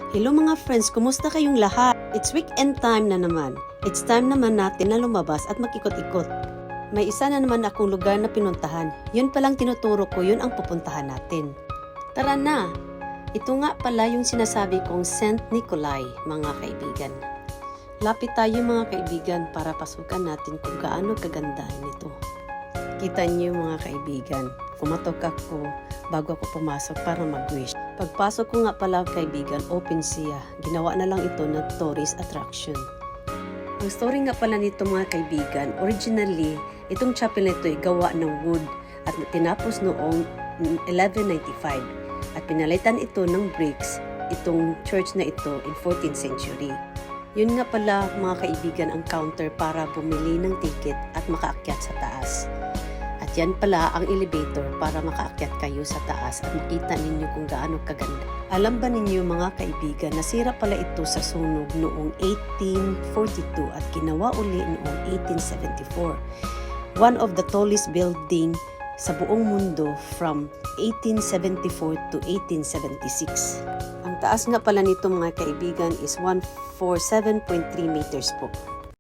Hello mga friends, kumusta kayong lahat? It's weekend time na naman. It's time naman natin na lumabas at magikot-ikot. May isa na naman akong lugar na pinuntahan. Yun palang tinuturo ko, yun ang pupuntahan natin. Tara na! Ito nga pala yung sinasabi kong St. Nicolai, mga kaibigan. Lapit tayo mga kaibigan para pasukan natin kung gaano kaganda nito. Kita niyo mga kaibigan, kumatok ako bago ako pumasok para mag-wish. Pagpasok ko nga pala kaibigan, open siya. Ginawa na lang ito na tourist attraction. Ang story nga pala nito mga kaibigan, originally, itong chapel nito ay gawa ng wood at tinapos noong 1195 at pinalitan ito ng bricks, itong church na ito in 14th century. Yun nga pala mga kaibigan ang counter para bumili ng ticket at makaakyat sa taas. At yan pala ang elevator para makaakyat kayo sa taas at makita ninyo kung gaano kaganda. Alam ba ninyo mga kaibigan, nasira pala ito sa sunog noong 1842 at ginawa uli noong 1874. One of the tallest building sa buong mundo from 1874 to 1876. Ang taas nga pala nito mga kaibigan is 147.3 meters po.